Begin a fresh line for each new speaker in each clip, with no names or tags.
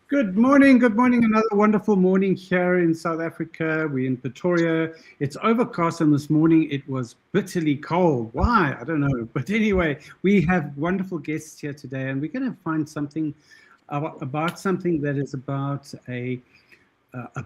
Good morning. Another wonderful morning here in South Africa. We're in Pretoria. It's overcast, and this morning it was bitterly cold. Why? I don't know. But anyway, we have wonderful guests here today, and we're going to find something about something that is about a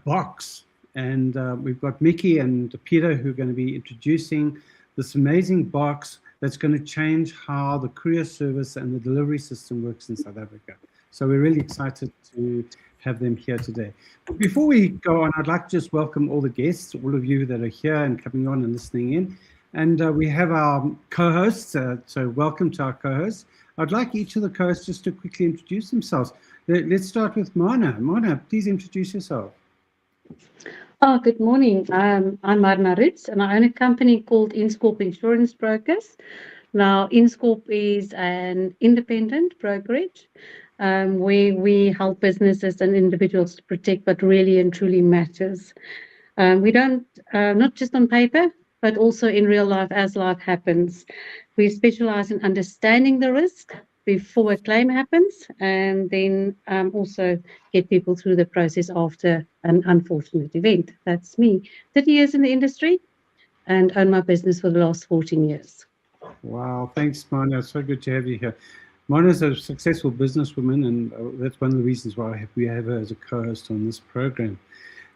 box. And we've got Mickey and Pieter who are going to be introducing this amazing box that's going to change how the courier service and the delivery system works in South Africa. So we're really excited to have them here today. But before we go on, I'd like to just welcome all the guests, all of you that are here and coming on and listening in. And we have our co-hosts, so welcome to our co-hosts. I'd like each of the co-hosts just to quickly introduce themselves. Let's start with Marna. Marna, please introduce yourself.
Good morning. I'm Marna Ritz, and I own a company called Inscorp Insurance Brokers. Now, Inscorp is an independent brokerage. We help businesses and individuals to protect what really and truly matters. We don't, not just on paper, but also in real life as life happens. We specialize in understanding the risk before a claim happens, and then also get people through the process after an unfortunate event. That's me. 30 years in the industry and own my business for the last 14 years.
Wow, thanks, Marna. So good to have you here. Marna is a successful businesswoman, and that's one of the reasons why we have her as a co-host on this program.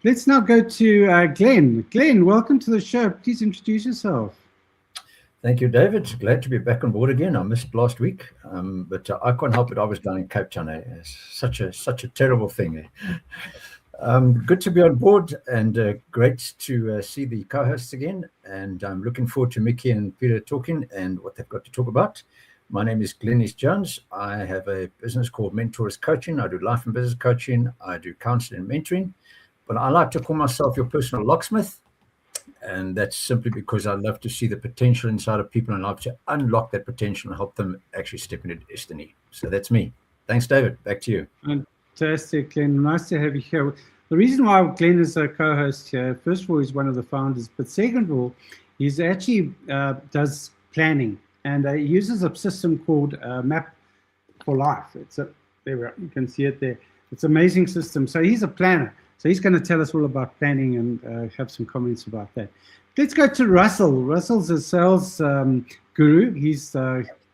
Let's now go to Glenn. Glenn, welcome to the show. Please introduce yourself.
Thank you, David. Glad to be back on board again. I missed last week, but I can't help it. I was down in Cape Town. It's such a terrible thing. Good to be on board, and great to see the co-hosts again. And I'm looking forward to Mickey and Pieter talking and what they've got to talk about. My name is Glenn Jones. I have a business called Mentors Coaching. I do life and business coaching. I do counseling and mentoring. But I like to call myself your personal locksmith. And that's simply because I love to see the potential inside of people and I love to unlock that potential and help them actually step into destiny. So that's me. Thanks, David. Back to you.
Fantastic, Glenn. Nice to have you here. The reason why Glenn is a co-host here, first of all, he's one of the founders, but second of all, he's actually does planning, and he uses a system called Map for Life. There we are. You can see it there. It's an amazing system. So he's a planner. So he's going to tell us all about planning and have some comments about that. Let's go to Russell. Russell's a sales guru. He's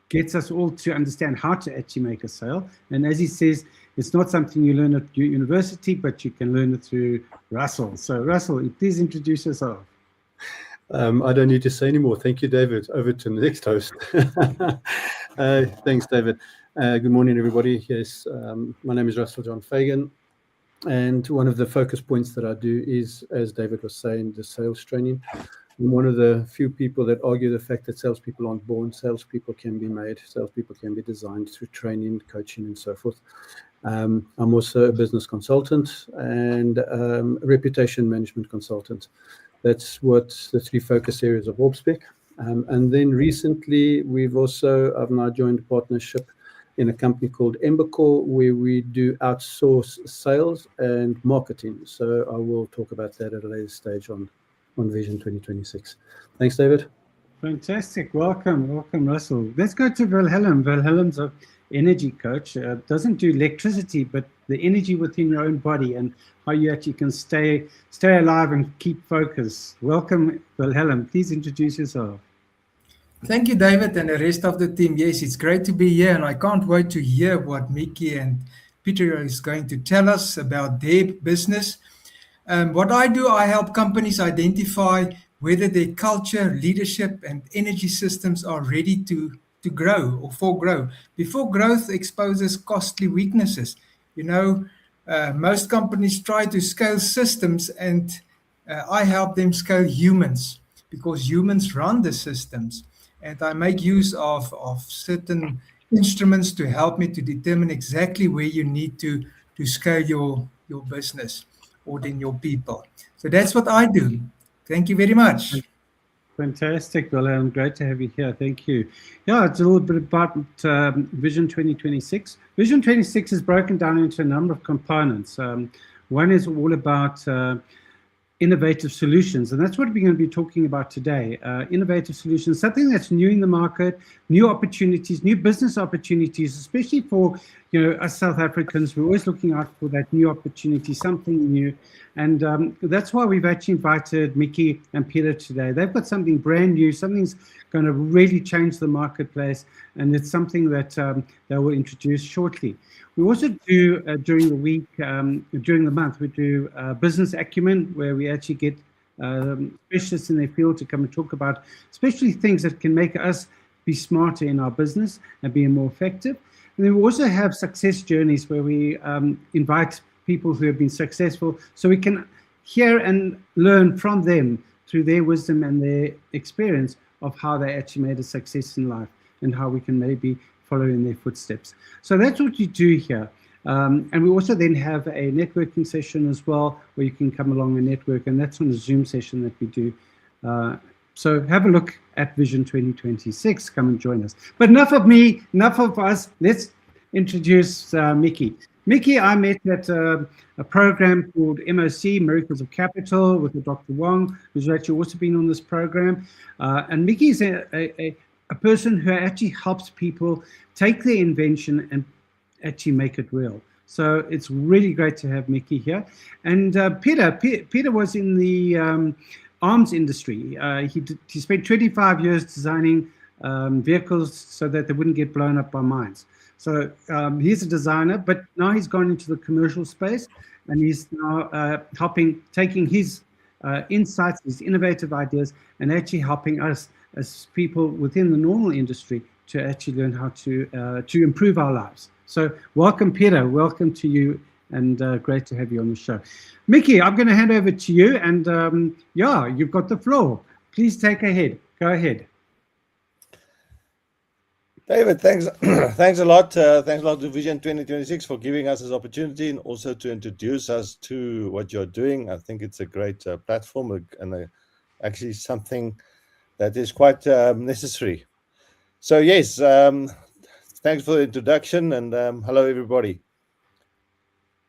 gets us all to understand how to actually make a sale. And as he says, it's not something you learn at university, but you can learn it through Russell. So Russell, please introduce yourself.
I don't need to say anymore. Thank you, David. Over to the next host. Thanks, David. Good morning, everybody. Yes, my name is Russell John Fagan. And one of the focus points that I do is, as David was saying, the sales training. I'm one of the few people that argue the fact that salespeople aren't born. Salespeople can be made. Salespeople can be designed through training, coaching, and so forth. I'm also a business consultant and a reputation management consultant. That's what the three focus areas of OrbSpec. And then recently, I've now joined a partnership in a company called Embercore, where we do outsource sales and marketing. So I will talk about that at a later stage on Vision 2026. Thanks, David.
Fantastic. Welcome, Russell. Let's go to Wilhelm. Wilhelm's an energy coach. Doesn't do electricity, but the energy within your own body and how you actually can stay alive and keep focus. Welcome, Wilhelm. Please introduce yourself.
Thank you, David, and the rest of the team. Yes, it's great to be here, and I can't wait to hear what Mickey and Pieter is going to tell us about their business. What I do, I help companies identify whether their culture, leadership, and energy systems are ready to grow or for growth. Before growth exposes costly weaknesses. Most companies try to scale systems, and I help them scale humans, because humans run the systems. And I make use of certain instruments to help me to determine exactly where you need to scale your business or then your people. So that's what I do. Thank you very much.
Fantastic, Wilhelm. Great to have you here. Thank you. Yeah, it's a little bit about Vision 2026. Vision 2026 is broken down into a number of components. One is all about innovative solutions, and that's what we're going to be talking about today. Innovative solutions, something that's new in the market, new opportunities, new business opportunities, especially for us South Africans, we're always looking out for that new opportunity, something new. And that's why we've actually invited Mickey and Pieter today. They've got something brand new, something's going to really change the marketplace, and it's something that they will introduce shortly. We also do, during the week, during the month, we do business acumen, where we actually get specialists in their field to come and talk about especially things that can make us be smarter in our business and be more effective. And then we also have success journeys where we invite people who have been successful so we can hear and learn from them through their wisdom and their experience of how they actually made a success in life and how we can maybe follow in their footsteps. So that's what you do here. And we also then have a networking session as well, where you can come along and network, and that's on a Zoom session that we do. So have a look at Vision 2026. Come and join us. But enough of me, enough of us. Let's introduce Mickey. Mickey, I met at a program called MOC, Miracles of Capital, with Dr. Wong, who's actually also been on this program. And Mickey is a person who actually helps people take their invention and actually make it real. So it's really great to have Mickey here. And Pieter was in the arms industry. He spent 25 years designing vehicles so that they wouldn't get blown up by mines. So he's a designer, but now he's gone into the commercial space, and he's now taking his insights, his innovative ideas, and actually helping us as people within the normal industry to actually learn how to improve our lives. So welcome, Pieter. Welcome to you, and great to have you on the show. Mickey, I'm going to hand over to you, and yeah, you've got the floor. Please take ahead. Go ahead.
David, thanks. Thanks a lot. Thanks a lot to Vision 2026 for giving us this opportunity, and also to introduce us to what you're doing. I think it's a great platform, and actually something that is quite necessary. So yes, thanks for the introduction, and hello everybody.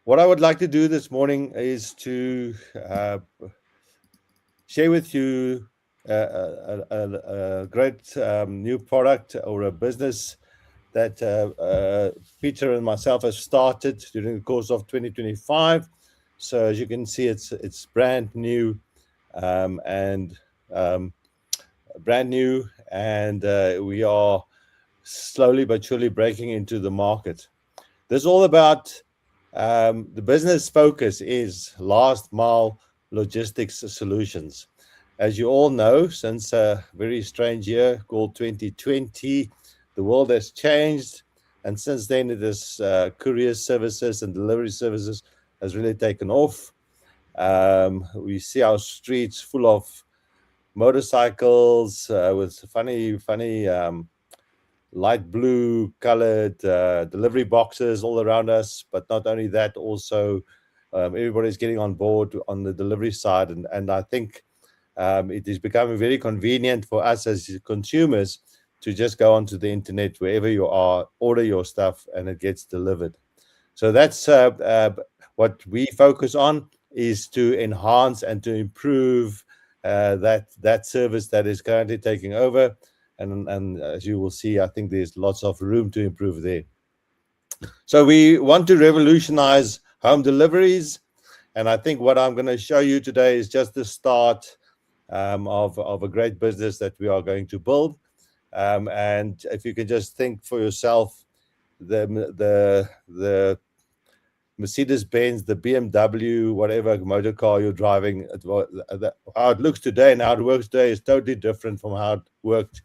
What I would like to do this morning is to share with you a great new product or a business that Pieter and myself have started during the course of 2025. So as you can see, it's brand new, and we are slowly but surely breaking into the market. This is all about the business focus is last mile logistics solutions. As you all know, since a very strange year called 2020, the world has changed, and since then it is courier services and delivery services has really taken off. We see our streets full of motorcycles with funny light blue colored delivery boxes all around us. But not only that, also everybody's getting on board on the delivery side, and I think it is becoming very convenient for us as consumers to just go onto the internet wherever you are, order your stuff, and it gets delivered. So that's what we focus on, is to enhance and to improve that service that is currently taking over. And as you will see, I think there's lots of room to improve there. So we want to revolutionize home deliveries, and I think what I'm going to show you today is just the start of a great business that we are going to build. And if you can just think for yourself, the Mercedes-Benz, the BMW, whatever motor car you're driving, how it looks today and how it works today is totally different from how it worked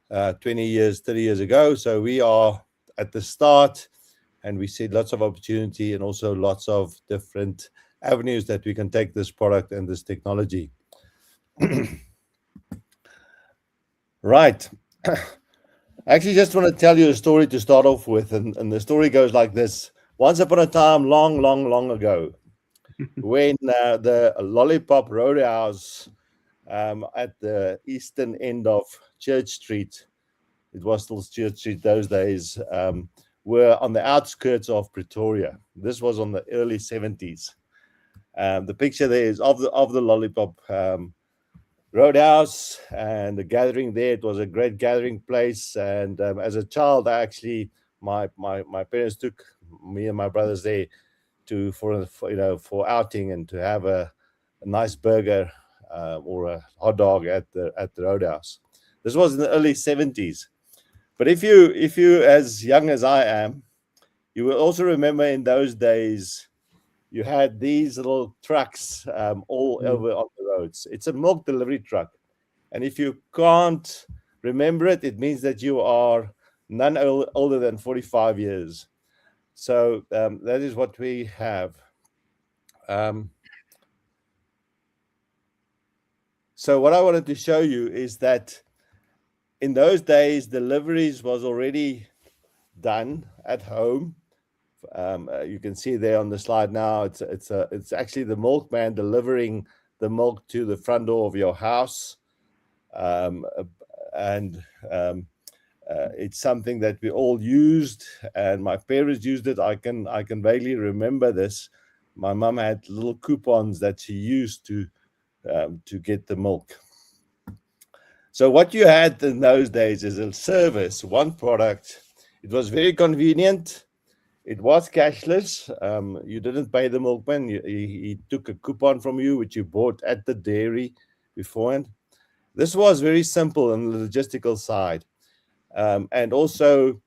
20 years, 30 years ago. So we are at the start, and we see lots of opportunity and also lots of different avenues that we can take this product and this technology. Right. I actually just want to tell you a story to start off with, and the story goes like this. Once upon a time, long ago, when the Lollipop Roadhouse at the eastern end of Church Street, it was still Church Street those days, were on the outskirts of Pretoria. This was on the early 70s. The picture there is of the Lollipop Roadhouse and the gathering there. It was a great gathering place, and as a child I actually my parents took me and my brothers there for outing and to have a nice burger or a hot dog at the Roadhouse. This was in the early 70s. But if you as young as I am, you will also remember in those days you had these little trucks all over on the roads. It's a milk delivery truck. And if you can't remember it, it means that you are none older than 45 years. So that is what we have. So what I wanted to show you is that in those days, deliveries was already done at home. You can see there on the slide now, it's actually the milkman delivering the milk to the front door of your house. It's something that we all used, and my parents used it. I can vaguely remember this. My mum had little coupons that she used to get the milk. So what you had in those days is a service, one product. It was very convenient. It was cashless. You didn't pay the milkman. He took a coupon from you, which you bought at the dairy beforehand. This was very simple on the logistical side. And also,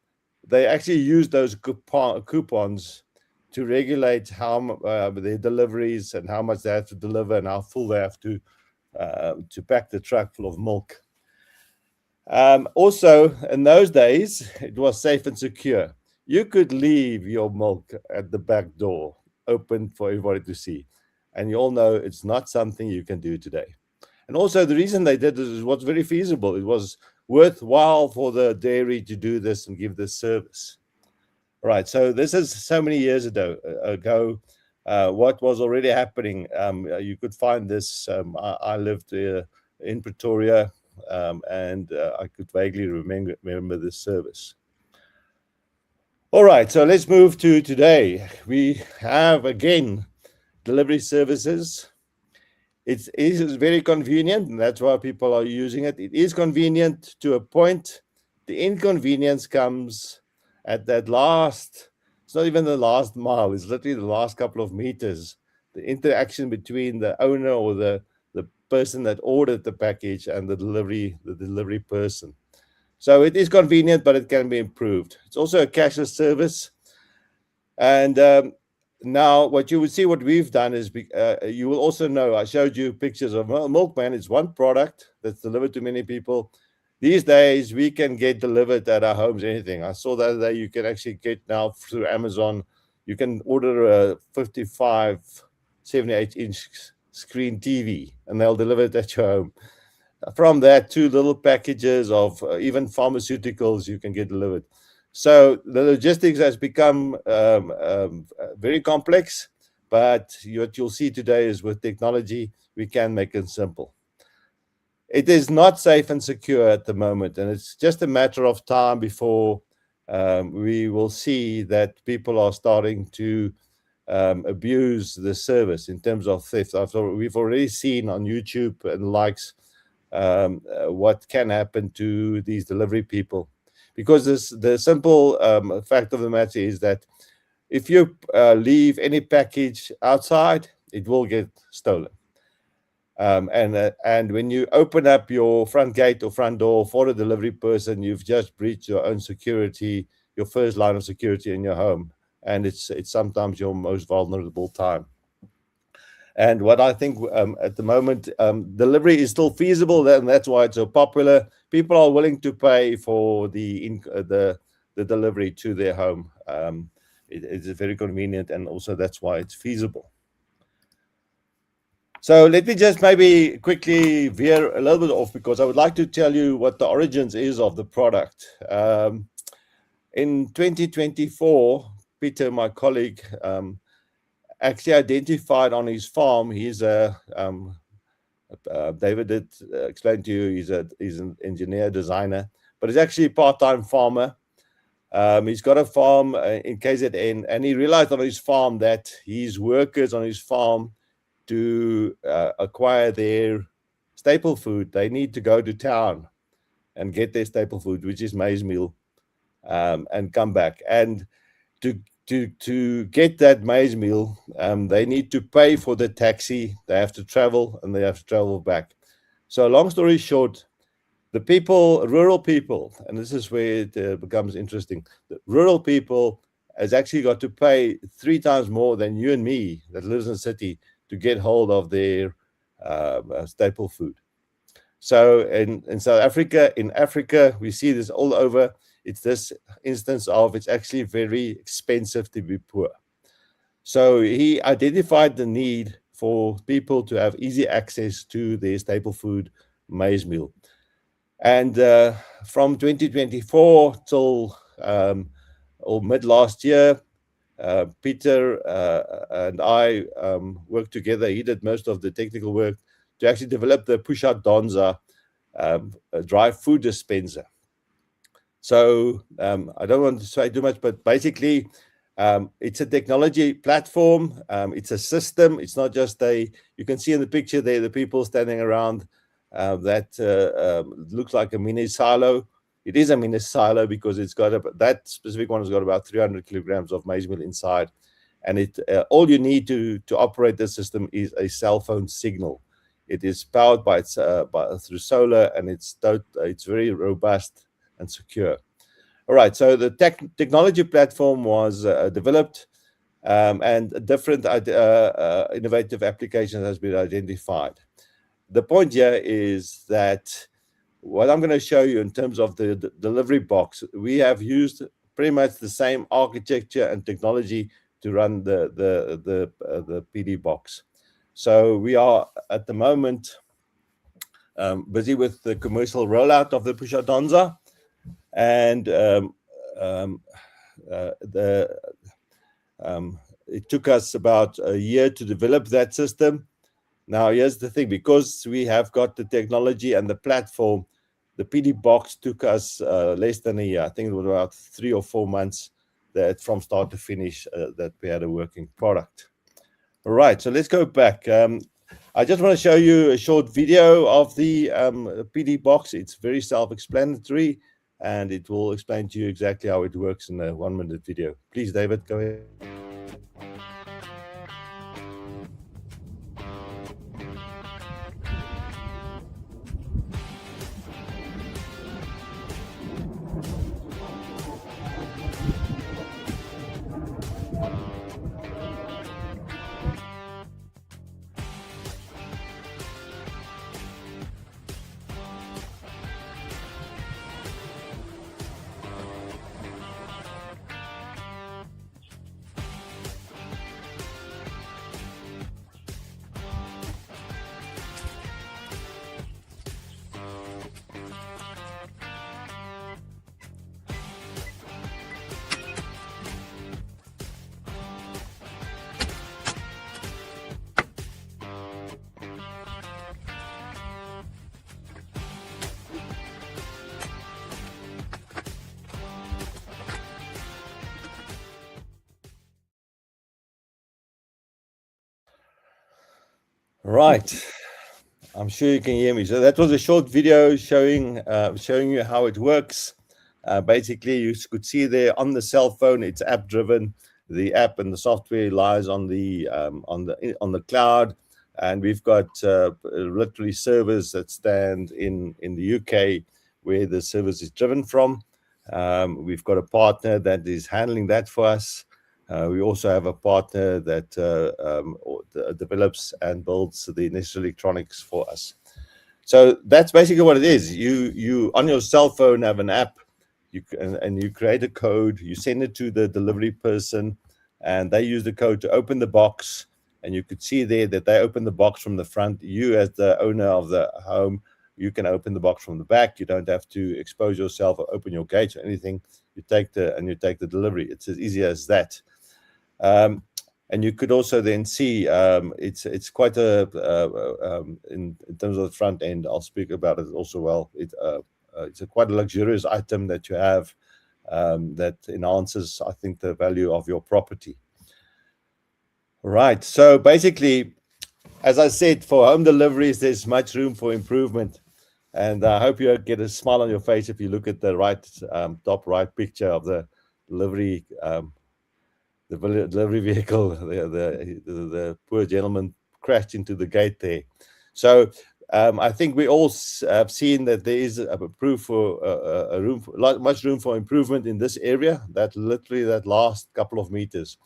they actually used those coupons to regulate how their deliveries and how much they have to deliver and how full they have to pack the truck full of milk. Also, in those days, it was safe and secure. You could leave your milk at the back door, open for everybody to see. And you all know it's not something you can do today. And also, the reason they did this is what's very feasible. It was worthwhile for the dairy to do this and give this service. All right, so this is so many years ago. What was already happening. You could find this. I lived in Pretoria, and I could vaguely remember this service. All right, so let's move to today. We have, again, delivery services. It is very convenient, and that's why people are using it. It is convenient to a point. The inconvenience comes at that last, it's not even the last mile, it's literally the last couple of meters. The interaction between the owner or the person that ordered the package and the delivery person. So it is convenient, but it can be improved. It's also a cashless service. And now what you would see what we've done is, you will also know, I showed you pictures of Milkman. It's one product that's delivered to many people. These days, we can get delivered at our homes anything. I saw the other day you can actually get now through Amazon, you can order a 55, 78-inch screen TV, and they'll deliver it at your home. From that, to little packages of even pharmaceuticals you can get delivered. So the logistics has become very complex, but what you'll see today is with technology, we can make it simple. It is not safe and secure at the moment, and it's just a matter of time before we will see that people are starting to abuse the service in terms of theft. We've already seen on YouTube and the likes what can happen to these delivery people. Because the simple fact of the matter is that if you leave any package outside, it will get stolen. And when you open up your front gate or front door for a delivery person, you've just breached your own security, your first line of security in your home. And it's sometimes your most vulnerable time. And what I think at the moment, delivery is still feasible, and that's why it's so popular. People are willing to pay for the delivery to their home. It's very convenient, and also that's why it's feasible. So let me just maybe quickly veer a little bit off, because I would like to tell you what the origins is of the product. In 2024, Pieter, my colleague, actually identified on his farm. He's David did explain to you, he's an engineer, designer, but he's actually a part-time farmer. He's got a farm in KZN, and he realized on his farm that his workers on his farm, to acquire their staple food, they need to go to town and get their staple food, which is maize meal. and come back. And to get that maize meal, they need to pay for the taxi. They have to travel, and they have to travel back. So long story short, the people, rural people, and this is where it becomes interesting. The rural people has actually got to pay 3 times more than you and me that lives in the city to get hold of their staple food. So in South Africa, in Africa, we see this all over. It's this instance of it's actually very expensive to be poor. So he identified the need for people to have easy access to their staple food, maize meal. And from 2024 till or mid last year, Pieter and I worked together. He did most of the technical work to actually develop the Phusha-Donsa dry food dispenser. So I don't want to say too much, but basically it's a technology platform. It's a system. It's not just you can see in the picture there, the people standing around that looks like a mini silo. It is a mini silo because it's got that specific one has got about 300 kilograms of maize meal inside. And all you need to operate this system is a cell phone signal. It is powered through solar, and it's very robust and secure. All right, so the technology platform was developed, and different innovative applications has been identified. The point here is that what I'm going to show you in terms of the delivery box, we have used pretty much the same architecture and technology to run the PD box. So we are at the moment busy with the commercial rollout of the Phusha-Donsa, and it took us about a year to develop that system. Now, here's the thing, because we have got the technology and the platform, the PD box took us less than a year. I think it was about 3 or 4 months that from start to finish that we had a working product. All right, so let's go back. I just want to show you a short video of the PD box. It's very self-explanatory, and it will explain to you exactly how it works in a 1-minute video. Please, David, go ahead. Right, I'm sure you can hear me. So that was a short video showing you how it works. Basically, you could see there on the cell phone, it's app driven. The app and the software lies on the cloud, and we've got literally servers that stand in the UK where the service is driven from. We've got a partner that is handling that for us. We also have a partner that develops and builds the necessary electronics for us. So that's basically what it is. You on your cell phone have an app, and you create a code, you send it to the delivery person, and they use the code to open the box. And you could see there that they open the box from the front. You, as the owner of the home, you can open the box from the back. You don't have to expose yourself or open your gates or anything. You take the delivery. It's as easy as that. And you could also then see it's quite in terms of the front end. I'll speak about it also well. It's quite a luxurious item that you have that enhances, I think, the value of your property. Right. So basically, as I said, for home deliveries, there's much room for improvement. And I hope you get a smile on your face if you look at the right top right picture of the delivery delivery vehicle. The poor gentleman crashed into the gate there. So I think we all have seen that there is a proof for much room for improvement in this area. That literally that last couple of meters.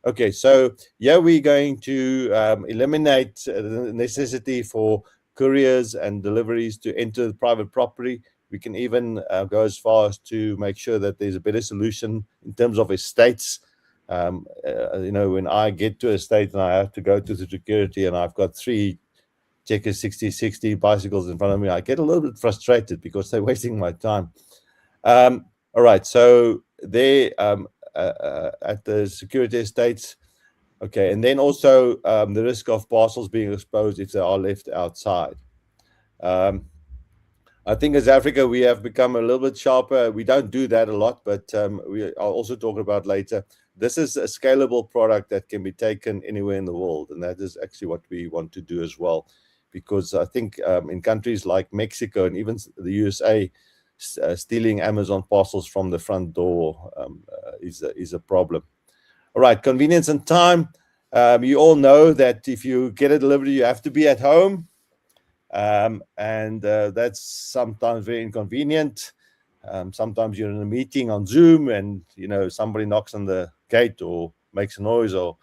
Okay, so yeah, we're going to eliminate the necessity for couriers and deliveries to enter the private property. We can even go as far as to make sure that there's a better solution in terms of estates. When I get to a state and I have to go to the security and I've got 3 Checkers 6060 bicycles in front of me, I get a little bit frustrated because they're wasting my time. All right, so there at the security estates. Okay, and then also the risk of parcels being exposed if they are left outside. I think as Africa, we have become a little bit sharper. We don't do that a lot, but I'll also talk about later. This is a scalable product that can be taken anywhere in the world, and that is actually what we want to do as well. Because I think in countries like Mexico and even the USA, stealing Amazon parcels from the front door is a problem. All right, convenience and time. You all know that if you get a delivery, you have to be at home. And that's sometimes very inconvenient. Sometimes you're in a meeting on Zoom and, somebody knocks on the gate or makes a noise or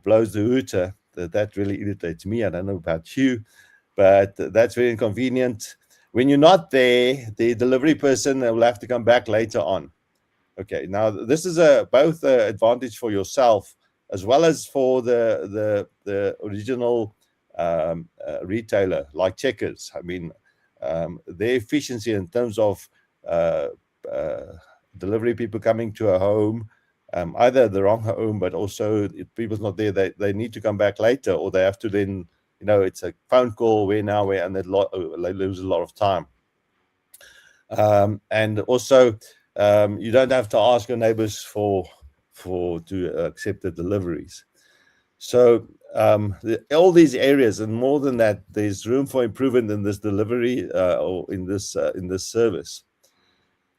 blows the hooter. That really irritates me. I don't know about you, but that's very inconvenient. When you're not there, the delivery person will have to come back later on. Okay, now this is both an advantage for yourself as well as for the original retailer like Checkers. I mean, their efficiency in terms of delivery people coming to a home, either the wrong home, but also if people's not there, they need to come back later, or they have to then, it's a phone call, where now, where, and they lose a lot of time. And also, you don't have to ask your neighbors to accept the deliveries. So all these areas, and more than that, there's room for improvement in this delivery or in this service.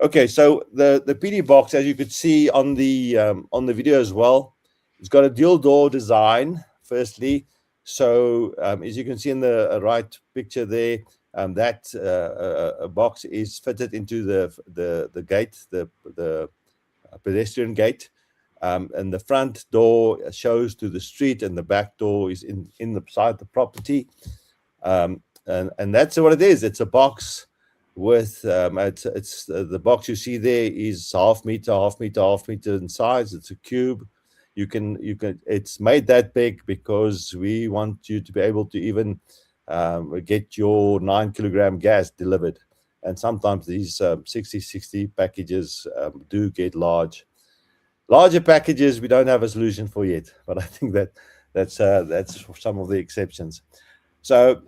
Okay, so the PD box, as you could see on the video as well, it's got a dual door design. Firstly, so as you can see in the right picture there, that box is fitted into the gate, the pedestrian gate. And the front door shows to the street, and the back door is in the side of the property. And that's what it is. It's a box with it's the box you see there is half meter in size. It's a cube. You can it's made that big because we want you to be able to even get your 9-kilogram gas delivered. And sometimes these 60 packages do get large. Larger packages, we don't have a solution for yet, but I think that's some of the exceptions. So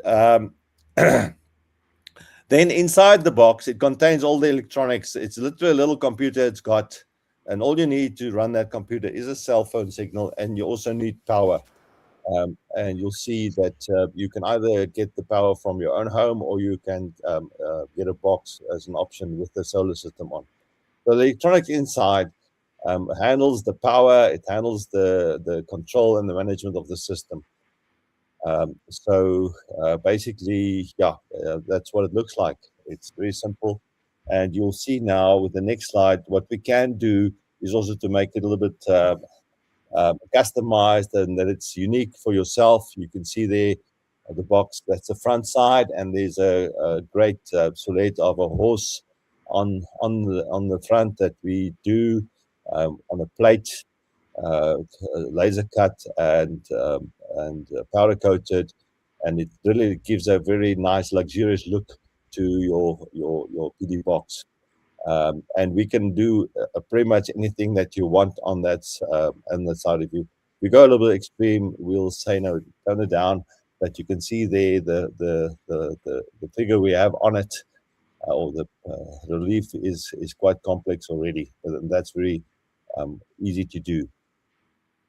then inside the box, it contains all the electronics. It's literally a little computer it's got, and all you need to run that computer is a cell phone signal, and you also need power. And you'll see that you can either get the power from your own home, or you can get a box as an option with the solar system on. So the electronics inside handles the power, it handles the control and the management of the system. So basically, that's what it looks like. It's very simple. And you'll see now with the next slide, what we can do is also to make it a little bit customized and that it's unique for yourself. You can see there the box, that's the front side, and there's a great silhouette of a horse on the front that we do on a plate, laser cut and powder coated, and it really gives a very nice luxurious look to your PD box. And we can do pretty much anything that you want on that side of you. If we go a little bit extreme, we'll say no, turn it down. But you can see there the figure we have on it, or the relief is quite complex already. And that's very easy to do.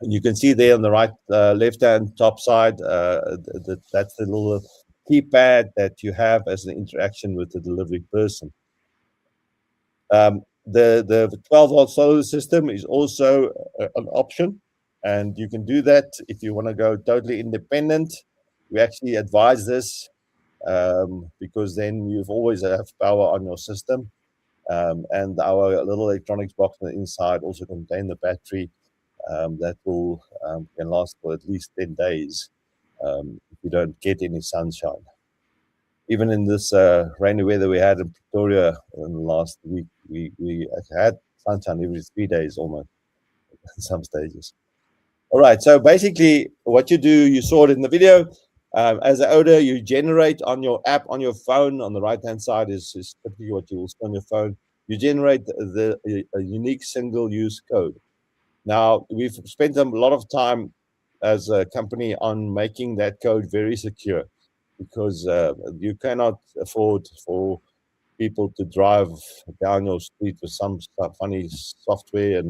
And you can see there on the right, left-hand top side, that's the little keypad that you have as an interaction with the delivery person. The 12-volt solar system is also an option, and you can do that if you want to go totally independent. We actually advise this because then you've always have power on your system. And our little electronics box on the inside also contain the battery that will can last for at least 10 days if you don't get any sunshine. Even in this rainy weather we had in Pretoria in the last week, we had sunshine every 3 days almost in some stages. All right, so basically what you do, you saw it in the video. As an owner, you generate on your app on your phone. On the right-hand side is typically what you will see on your phone. You generate a unique single-use code. Now, we've spent a lot of time as a company on making that code very secure, because you cannot afford for people to drive down your street with some funny software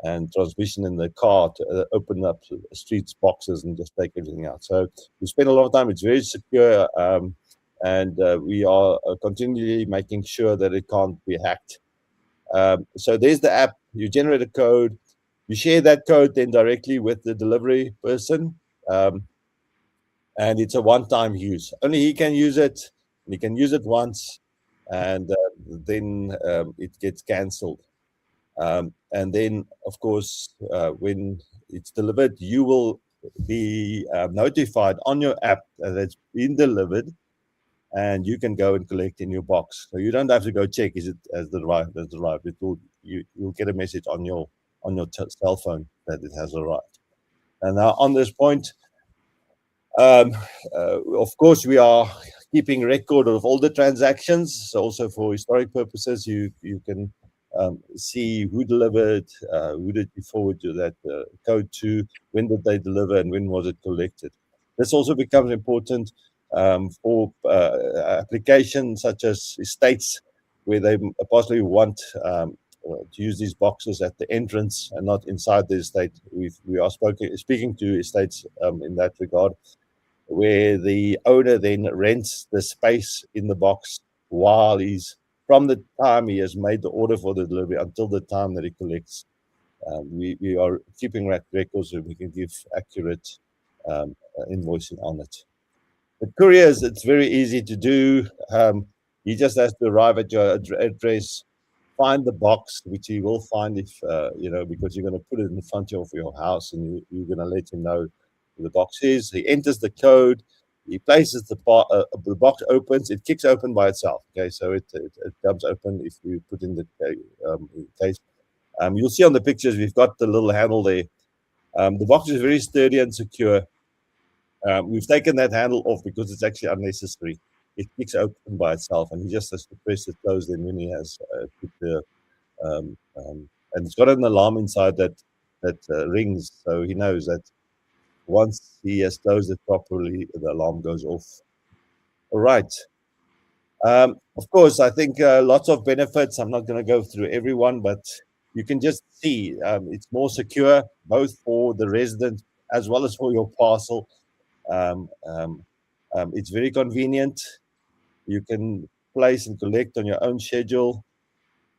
and transmission in the car to open up streets boxes and just take everything out. So we spend a lot of time. It's very secure, and we are continually making sure that it can't be hacked. So there's the app. You generate a code. You share that code then directly with the delivery person, and it's a one-time use. Only he can use it. And he can use it once, and then it gets cancelled. And then, of course, when it's delivered, you will be notified on your app that it's been delivered, and you can go and collect in your box. So you don't have to go check, is it has arrived? Has arrived? You'll get a message on your cell phone that it has arrived. And now on this point, of course, we are keeping record of all the transactions. So also for historic purposes, you can see who delivered, who did you forward to that code to, when did they deliver, and when was it collected. This also becomes important for applications such as estates, where they possibly want to use these boxes at the entrance and not inside the estate. We are speaking to estates in that regard, where the owner then rents the space in the box while from the time he has made the order for the delivery until the time that he collects. We are keeping records so we can give accurate invoicing on it. The couriers, it's very easy to do. He just has to arrive at your address, find the box, which he will find if, because you're going to put it in front of your house, and you're going to let him know where the box is. He enters the code, he places the box, opens, it kicks open by itself. Okay, so it comes open if you put in the case. You'll see on the pictures, we've got the little handle there. The box is very sturdy and secure. We've taken that handle off because it's actually unnecessary. It kicks open by itself, and he just has to press it closed. Then when he has put the and it's got an alarm inside that rings, so he knows that once he has closed it properly, the alarm goes off. All right. Of course, I think lots of benefits. I'm not going to go through everyone, but you can just see it's more secure, both for the resident as well as for your parcel. It's very convenient. You can place and collect on your own schedule.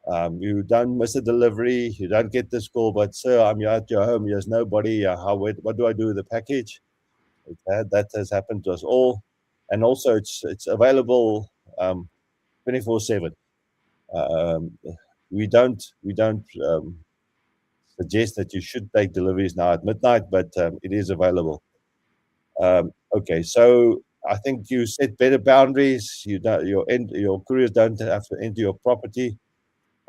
You don't miss a delivery. You don't get this call, but sir, I'm at your home. There's nobody. What do I do with the package? That has happened to us all. And also, it's available 24/7. We don't suggest that you should take deliveries now at midnight, but it is available. Okay, so I think you set better boundaries. Your couriers don't have to enter your property,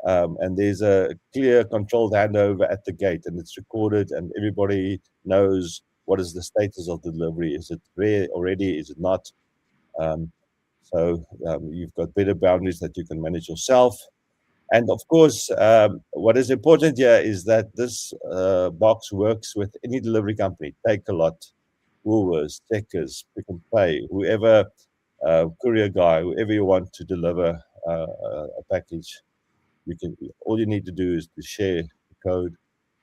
and there's a clear controlled handover at the gate, and it's recorded, and everybody knows what is the status of the delivery. Is it there already? Is it not? So you've got better boundaries that you can manage yourself. And of course, what is important here is that this box works with any delivery company. Take-A-Lot, Woolworths, Checkers, Pick n Pay, whoever, courier guy, whoever you want to deliver a package. All you need to do is to share the code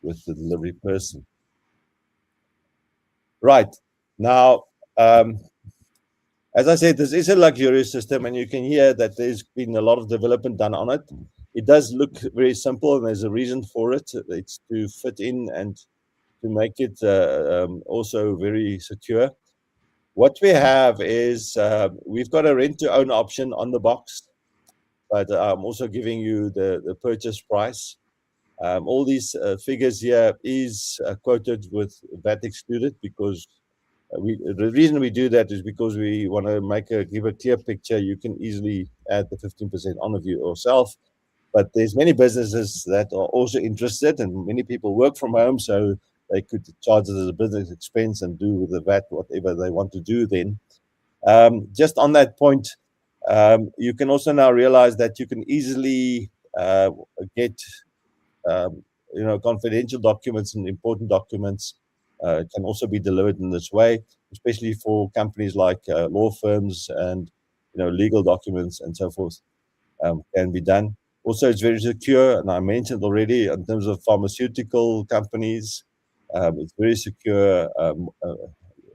with the delivery person. Right now, As I said, this is a luxurious system, and you can hear that there's been a lot of development done on it. It does look very simple, and there's a reason for it. It's to fit in and to make it also very secure. What we have is we've got a rent-to-own option on the box, but I'm also giving you the purchase price. All these figures here is quoted with VAT excluded, because the reason we do that is because we want to give a clear picture. You can easily add the 15% on of you yourself, but there's many businesses that are also interested, and many people work from home, so they could charge it as a business expense and do with the VAT whatever they want to do then. Just on that point, you can also now realize that you can easily get confidential documents and important documents can also be delivered in this way, especially for companies like law firms, and legal documents and so forth can be done. Also, it's very secure, and I mentioned already in terms of pharmaceutical companies, it's very secure,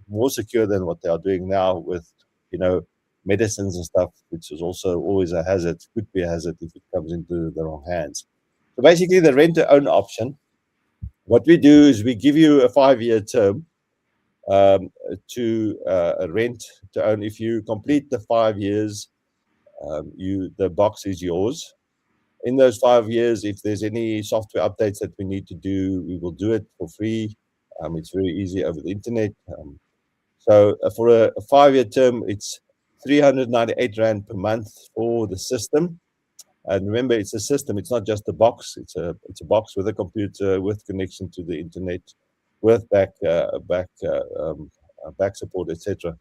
more secure than what they are doing now with medicines and stuff, which is also always a hazard, could be a hazard if it comes into the wrong hands. So basically, the rent-to-own option, what we do is we give you a 5-year term to rent to own. If you complete the 5 years, the box is yours. In those 5 years, if there's any software updates that we need to do, we will do it for free. It's very easy over the internet. So for a 5-year term, it's 398 Rand per month for the system. And remember, it's a system. It's not just a box. It's a box with a computer, with connection to the internet, with back support, etc.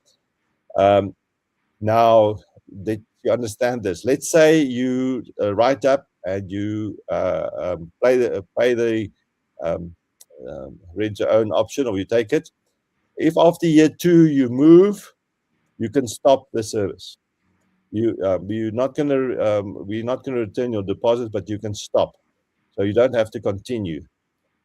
Now that you understand this, let's say you write up and you pay the rent-to-own option, or you take it. If after year 2 you move, you can stop the service. We're not going to return your deposit, but you can stop. So you don't have to continue.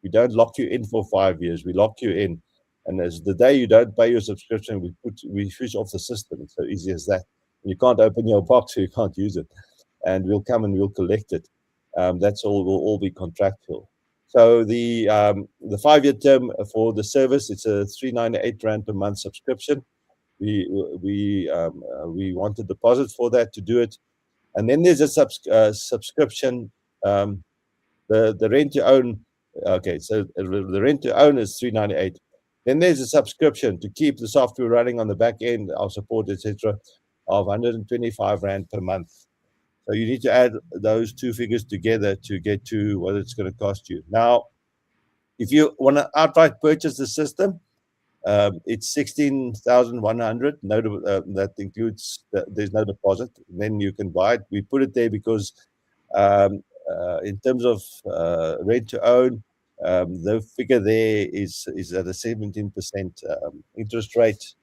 We don't lock you in for 5 years. We lock you in, and as the day you don't pay your subscription, we switch off the system. It's so easy as that. You can't open your box, so you can't use it, and we'll come and we'll collect it. That's all. Will all be contractual. So the 5-year term for the service, it's a 398 Rand per month subscription. We want a deposit for that to do it, and then there's a subscription. The rent to own. Okay, so the rent to own is 398. Then there's a subscription to keep the software running on the back end, our support, etc., of 125 Rand per month. So you need to add those two figures together to get to what it's going to cost you. Now, if you want to outright purchase the system, it's 16,100. That includes there's no deposit. Then you can buy it. We put it there because in terms of rent to own, the figure there is at a 17% interest rate.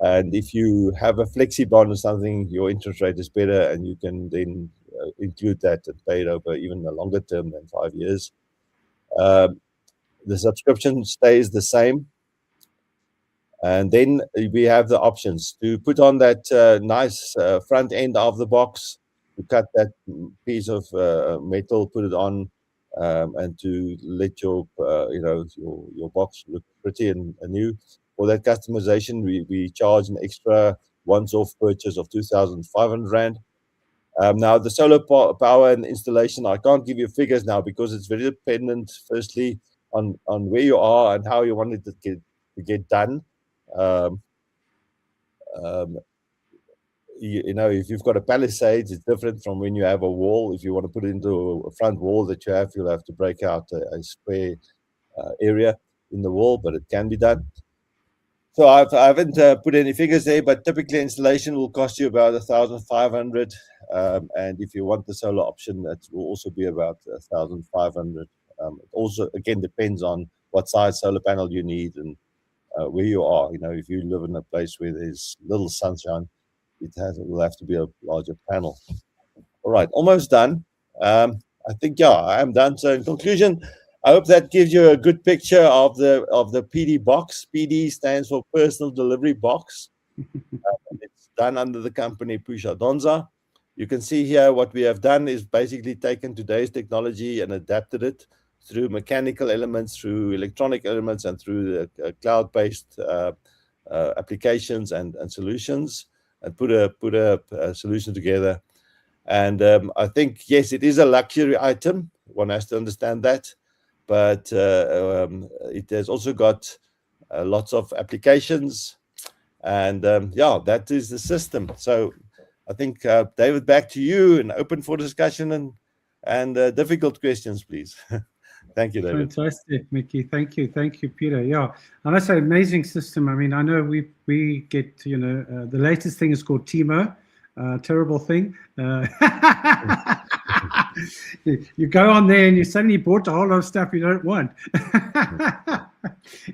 And if you have a flexi bond or something, your interest rate is better, and you can then include that and pay it over even a longer term than 5 years. The subscription stays the same. And then we have the options to put on that nice front end of the box, to cut that piece of metal, put it on, and to let your box look pretty and new. For that customization, we charge an extra once-off purchase of 2,500 Rand. Now, the solar power and installation, I can't give you figures now because it's very dependent, firstly, on where you are and how you want it to get done. If you've got a palisades, it's different from when you have a wall. If you want to put it into a front wall that you have, you'll have to break out a square area in the wall, but it can be done. So I haven't put any figures there, but typically installation will cost you about 1,500, and if you want the solar option, that will also be about 1,500. It also, again, depends on what size solar panel you need and where you are. If you live in a place where there's little sunshine, it will have to be a larger panel. All right, almost done. I think, I am done. So in conclusion, I hope that gives you a good picture of the PD box. PD stands for Personal Delivery Box. done under the company Phusha-Donsa. You can see here what we have done is basically taken today's technology and adapted it through mechanical elements, through electronic elements, and through the cloud-based applications and solutions, and put a solution together. And I think, yes, it is a luxury item. One has to understand that. But it has also got lots of applications. And yeah, that is the system. So I think, David, back to you and open for discussion and difficult questions, please. Thank you, David.
Fantastic, Mickey. Thank you, Peter. Yeah, and that's an amazing system. I mean, I know we get, you know, the latest thing is called Timo. Terrible thing. You go on there and you suddenly bought a whole lot of stuff you don't want.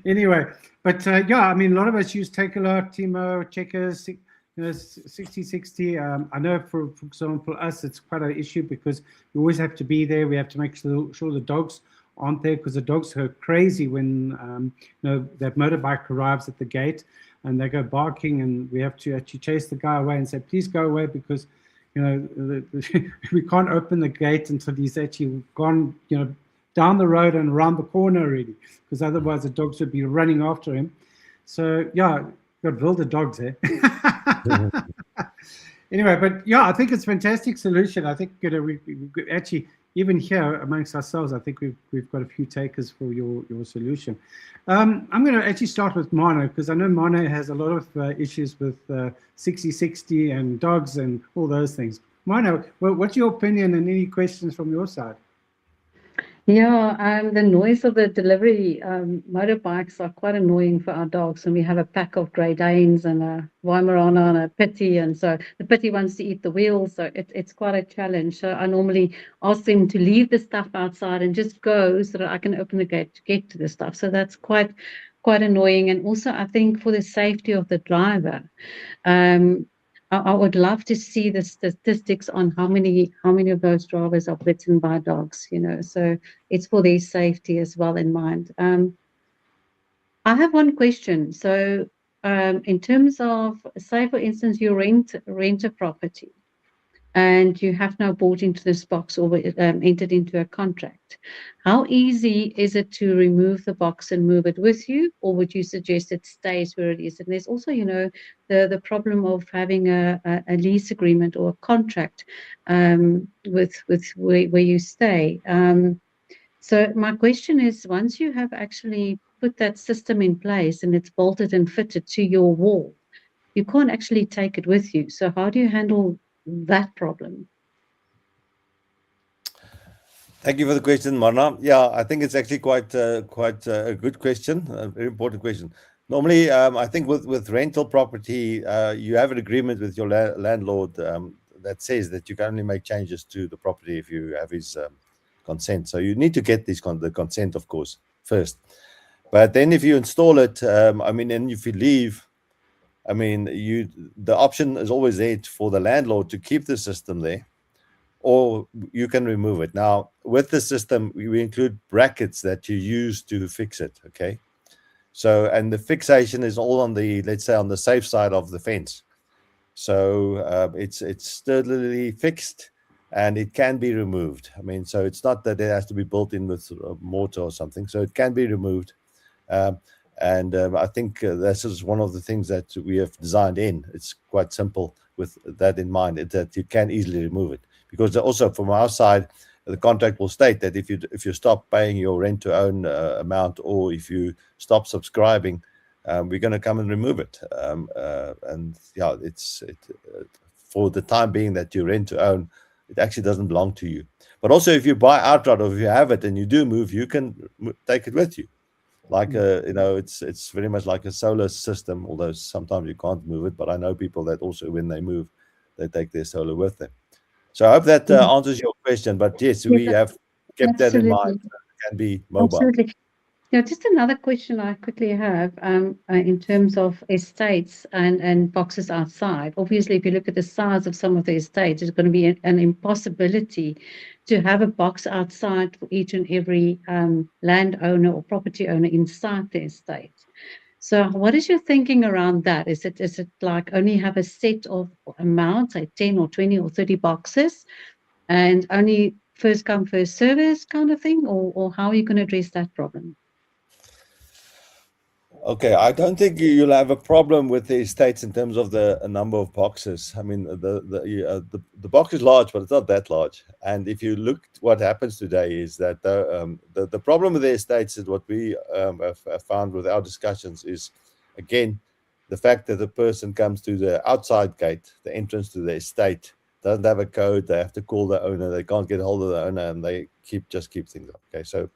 Anyway, but yeah, I mean, a lot of us use Takealot, Timo, Checkers, you know, 6060. I know for example, us, it's quite an issue because we always have to be there. We have to make sure the dogs aren't there, because the dogs go crazy when you know, that motorbike arrives at the gate and they go barking, and we have to actually chase the guy away and say, please go away, because you know we can't open the gate until he's actually gone, you know, down the road and around the corner already, because otherwise the dogs would be running after him. So yeah, got to build the dogs, eh? Anyway, but yeah, I think it's a fantastic solution. I think, you know, we actually, even here amongst ourselves, I think we've got a few takers for your solution. I'm going to actually start with Mano, because I know Mano has a lot of issues with 6060 and dogs and all those things. Mano, what's your opinion and any questions from your side?
Yeah, the noise of the delivery motorbikes are quite annoying for our dogs. And we have a pack of Great Danes and a Weimaraner and a Pitty, and so the Pitty wants to eat the wheels, so it's quite a challenge. So I normally ask them to leave the stuff outside and just go so that I can open the gate to get to the stuff. So that's quite annoying. And also, I think for the safety of the driver, I would love to see the statistics on how many of those drivers are bitten by dogs, you know, so it's for their safety as well in mind. I have one question. So in terms of, say for instance, you rent a property and you have now bought into this box or entered into a contract. How easy is it to remove the box and move it with you, or would you suggest it stays where it is? And there's also, you know, the problem of having a lease agreement or a contract with where you stay. So my question is, once you have actually put that system in place and it's bolted and fitted to your wall, you can't actually take it with you. So how do you handle that problem?
Thank you for the question, Marna. Yeah, I think it's actually quite a good question, a very important question. Normally, I think with rental property, you have an agreement with your landlord that says that you can only make changes to the property if you have his consent. So you need to get the consent, of course, first. But then if you install it, I mean, and if you leave, I mean, the option is always there for the landlord to keep the system there, or you can remove it. Now, with the system, we include brackets that you use to fix it, okay? So, and the fixation is all on the, let's say, on the safe side of the fence. So it's sturdily fixed and it can be removed. I mean, so it's not that it has to be built in with mortar or something. So it can be removed. And I think this is one of the things that we have designed in. It's quite simple with that in mind, that you can easily remove it. Because also from our side, the contract will state that if you stop paying your rent to own amount, or if you stop subscribing, we're going to come and remove it. And yeah, for the time being that you rent to own, it actually doesn't belong to you. But also, if you buy outright, or if you have it and you do move, you can take it with you. Like you know, it's very much like a solar system, although sometimes you can't move it. But I know people that also, when they move, they take their solar with them. So I hope that answers your question. But yes, we have kept that in mind. It can be mobile.
Absolutely. Yeah, just another question I quickly have in terms of estates and boxes outside. Obviously, if you look at the size of some of the estates, it's going to be an impossibility to have a box outside for each and every landowner or property owner inside the estate. So what is your thinking around that? Is it like only have a set of amounts, like 10 or 20 or 30 boxes, and only first come, first service kind of thing? Or how are you going to address that problem?
Okay, I don't think you'll have a problem with the estates in terms of the number of boxes. I mean, the box is large, but it's not that large. And if you look, what happens today is that the problem with the estates is what we have found with our discussions is, again, the fact that the person comes to the outside gate, the entrance to the estate, doesn't have a code. They have to call the owner. They can't get hold of the owner, and they just keep things up. Okay, so.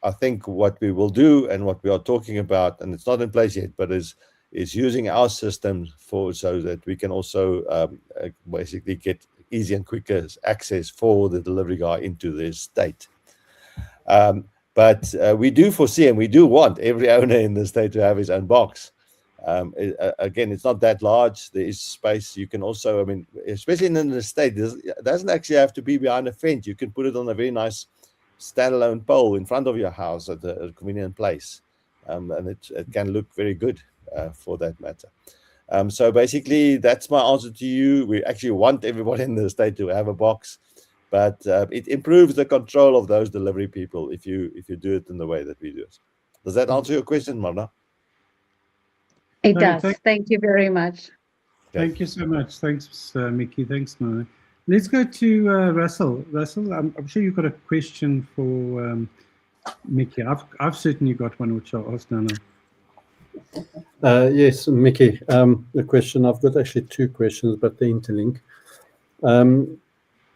I think what we will do and what we are talking about, and it's not in place yet, but is using our system so that we can also basically get easy and quicker access for the delivery guy into the estate. But we do foresee and we do want every owner in the state to have his own box. Again, it's not that large. There is space. You can also, I mean, especially in an estate, it doesn't actually have to be behind a fence. You can put it on a very nice standalone pole in front of your house at a convenient place, and it can look very good for that matter. So basically, that's my answer to you. We actually want everybody in the state to have a box, but it improves the control of those delivery people if you do it in the way that we do it. Does that answer your question, Marna?
It does. Thank you very much.
Thank you so much. Thanks, Mickey. Thanks, Marna. Let's go to Russell. Russell, I'm sure you've got a question for Mickey. I've certainly got one which I'll ask now.
Yes, Mickey. The question, I've got actually two questions, but they interlink.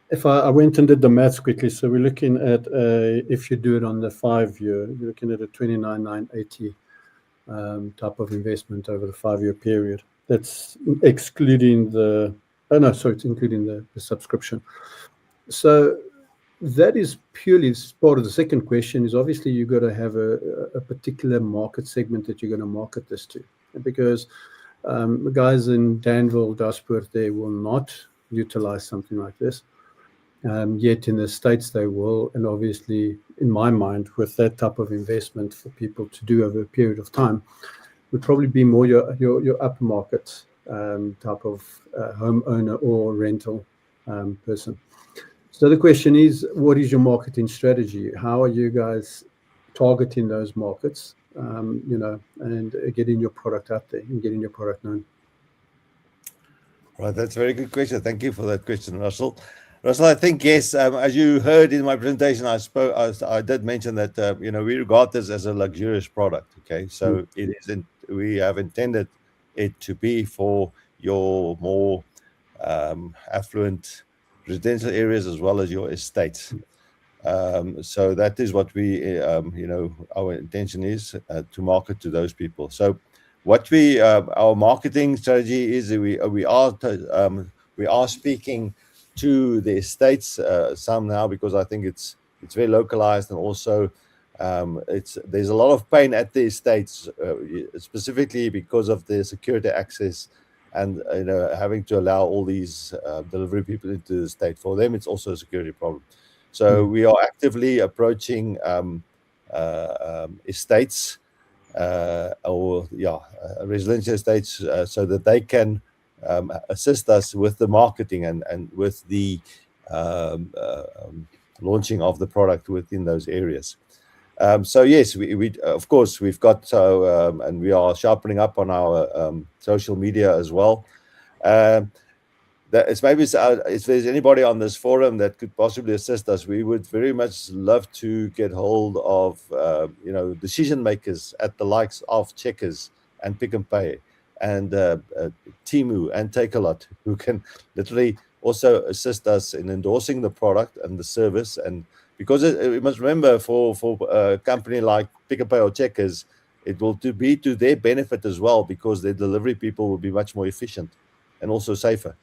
If I went and did the maths quickly, so we're looking at if you do it on the 5-year, you're looking at a 29,980 type of investment over the 5-year period. That's excluding the. Oh no, sorry, it's including the subscription. So that is purely part of the second question. Is obviously you've got to have a particular market segment that you're going to market this to, because the guys in Danville, Daspoort, they will not utilize something like this. Yet in the States they will, and obviously in my mind, with that type of investment for people to do over a period of time, would probably be more your upper market type of homeowner or rental person. So the question is, what is your marketing strategy? How are you guys targeting those markets, and getting your product out there and getting your product known?
Right, that's a very good question. Thank you for that question, Russell. Russell, I think, yes, as you heard in my presentation, I did mention that, we regard this as a luxurious product, okay? So it isn't, we have intended it to be for your more affluent residential areas as well as your estates. So that is what we, our intention is to market to those people. So what our marketing strategy is, we are speaking to the estates some now, because I think it's very localized, and also there's a lot of pain at the estates, specifically because of the security access and having to allow all these delivery people into the state. For them, it's also a security problem. So we are actively approaching estates residential estates so that they can assist us with the marketing and with the launching of the product within those areas. So yes, we of course we've got and we are sharpening up on our social media as well. If there's anybody on this forum that could possibly assist us, we would very much love to get hold of decision makers at the likes of Checkers and Pick n Pay and Temu and Takealot, who can literally also assist us in endorsing the product and the service. And because we must remember, for a company like Pick n Pay or Checkers, it will be to their benefit as well, because their delivery people will be much more efficient and also safer.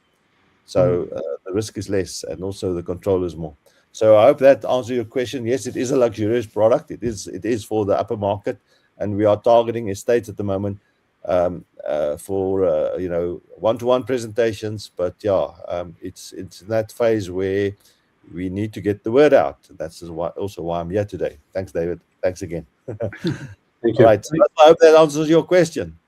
So the risk is less, and also the control is more. So I hope that answers your question. Yes, it is a luxurious product. It is for the upper market, and we are targeting estates at the moment for one-to-one presentations. But it's in that phase where we need to get the word out. That's also why I'm here today. Thanks, David. Thanks again.
Thank
All
you.
right. So I hope that answers your question.